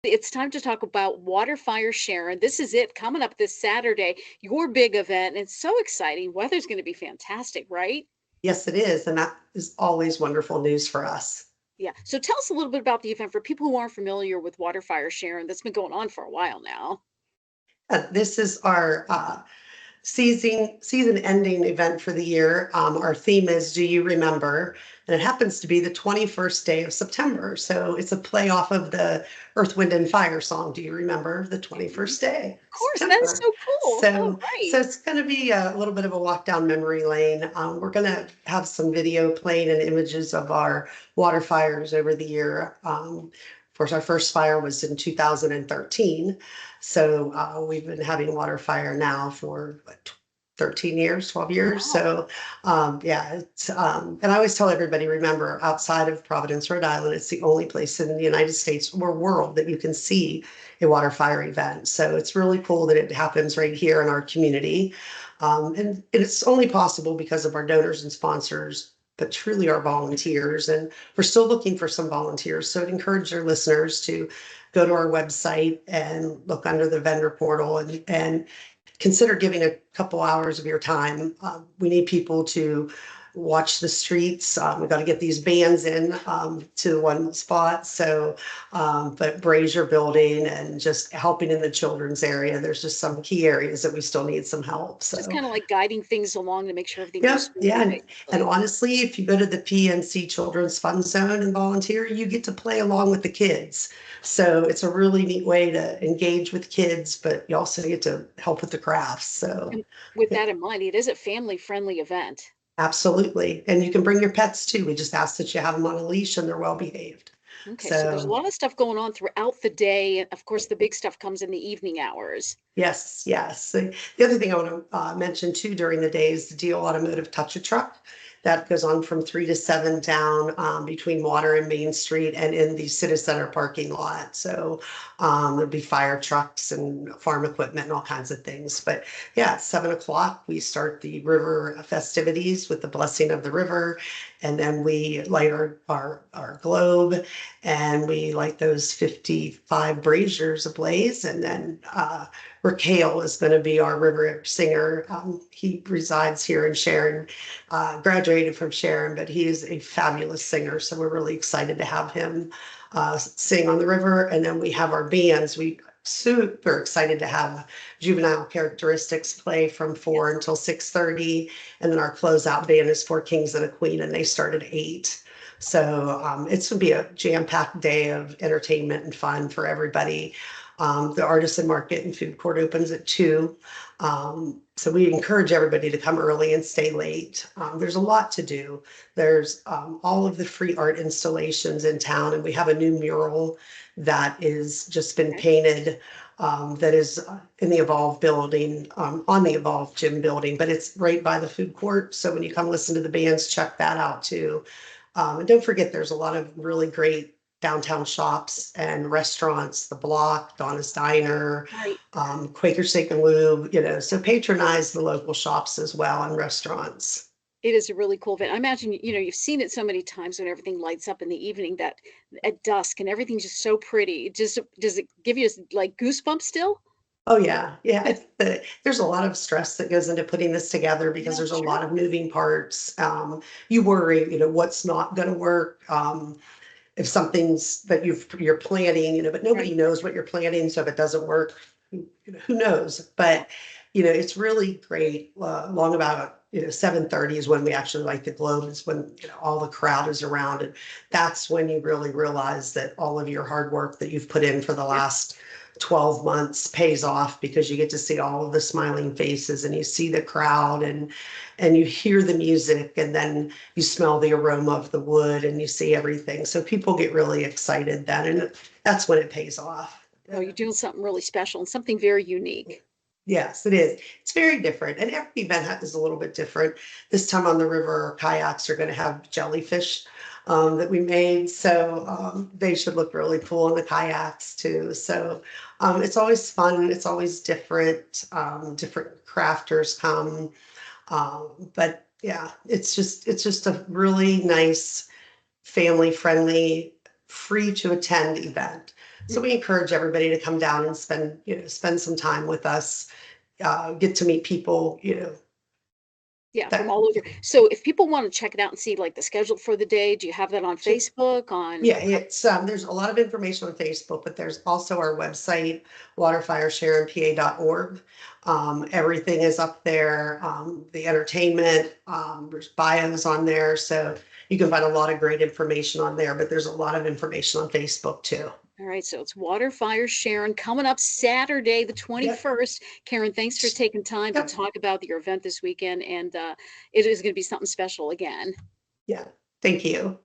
It's time to talk about WaterFire Sharon. This is it coming up this Saturday, your big event. And it's so exciting. Weather's going to be fantastic, right? Yes, it is. And that is always wonderful news for us. Yeah. So tell us a little bit about the event for people who aren't familiar with WaterFire Sharon that's been going on for a while now. This is our season ending event for the year. Our theme is Do You Remember? And it happens to be the 21st day of September. So it's a play off of the Earth, Wind, and Fire song. Do you remember the Mhm. 21st day Of of course, that is September? so cool. Oh, So right. it's going to be a little bit of a walk down memory lane. We're going to have some video playing and images of our water fires over the year. Of course, our first fire was in 2013. So we've been having water fire now for what, 13 years, 12 years. Wow. So yeah, and I always tell everybody, remember, outside of Providence, Rhode Island, it's the only place in the United States or world that you can see a water fire event. So it's really cool that it happens right here in our community. And it's only possible because of our donors and sponsors, but truly our volunteers. And we're still looking for some volunteers. So I'd encourage your listeners to go to our website and look under the vendor portal and consider giving a couple hours of your time. We need people to watch the streets. We got to get these bands in to one spot. So, but Brazier Building and just helping in the children's area. There's just some key areas that we still need some help. Just So, kind of like guiding things along to make sure everything yeah, goes yeah. smoothly, And basically. honestly, if you go to the PNC Children's Fun Zone and volunteer, you get to play along with the kids. So it's a really neat way to engage with kids, but you also get to help with the crafts. So And with yeah, that in mind, it is a family-friendly event. absolutely. And you can bring your pets too. We just ask that you have them on a leash and they're well behaved. Okay, so there's a So lot of stuff going on throughout the day. And of course, the big stuff comes in the evening hours. yes, yes. The other thing I want to mention too during the day is the Deal Automotive Touch a Truck. That goes on from 3 to 7 down between Water and Main Street and in the City Center parking lot. So there'll be fire trucks and farm equipment and all kinds of things. But yeah, at 7 o'clock, we start the river festivities with the blessing of the river. And then we light our globe and we light those 55 braziers ablaze. And then Rick Hale is going to be our river singer. He resides here in Sharon, graduated from Sharon, but he is a fabulous singer. So we're really excited to have him sing on the river. And then we have our bands. We super excited to have Juvenile Characteristics play from 4 Yes. until 6:30. And then our closeout band is Four Kings and a Queen, and they start at 8. So it's going to be a jam-packed day of entertainment and fun for everybody. The artisan market and food court opens at 2. So we encourage everybody to come early and stay late. There's a lot to do. There's all of the free art installations in town, and we have a new mural that is just been Okay. painted that is in the Evolve building, on the Evolve gym building, but it's right by the food court. So when you come listen to the bands, check that out too. And don't forget, there's a lot of really great downtown shops and restaurants, the Block, Donna's Diner, Right. Quaker Steak and Lube, so patronize the local shops as well and restaurants. It is a really cool event. I imagine, you've seen it so many times when everything lights up in the evening that at dusk and everything's just so pretty. Just does it give you like goosebumps still? Oh yeah, yeah. I think that there's a lot of stress that goes into putting this together because Yeah, there's a lot sure. of moving parts. You worry, what's not going to work. If something's that you're planning, but nobody Right. knows what you're planning. So if it doesn't work, who knows? Yeah. But it's really great. Long about 7:30 is when we actually light the globe. Is when all the crowd is around, and that's when you really realize that all of your hard work that you've put in for the Yep. last 12 months pays off because you get to see all of the smiling faces and you see the crowd and you hear the music and then you smell the aroma of the wood and you see everything. So people get really excited then, and that's when it pays off. Oh, you're doing something really special and something very unique. Yes, it is. It's very different. And every event is a little bit different. This time on the river, our kayaks are going to have jellyfish that we made. So they should look really cool in the kayaks too. So it's always fun. It's always different. Different crafters come. But yeah, it's just a really nice family friendly free to attend event. So we encourage everybody to come down and spend some time with us, get to meet people, Yeah, from that, all over. So if people want to check it out and see like the schedule for the day, do you have that on Facebook on? yeah, it's, there's a lot of information on Facebook, but there's also our website, waterfiresharonpa.org. Everything is up there, the entertainment, there's bios on there, so you can find a lot of great information on there, but there's a lot of information on Facebook too. All right, so it's WaterFire Sharon coming up Saturday, the Yep, 21st. Karen, thanks for taking time to yep, talk about your event this weekend, and it is going to be something special again. yeah. Thank you.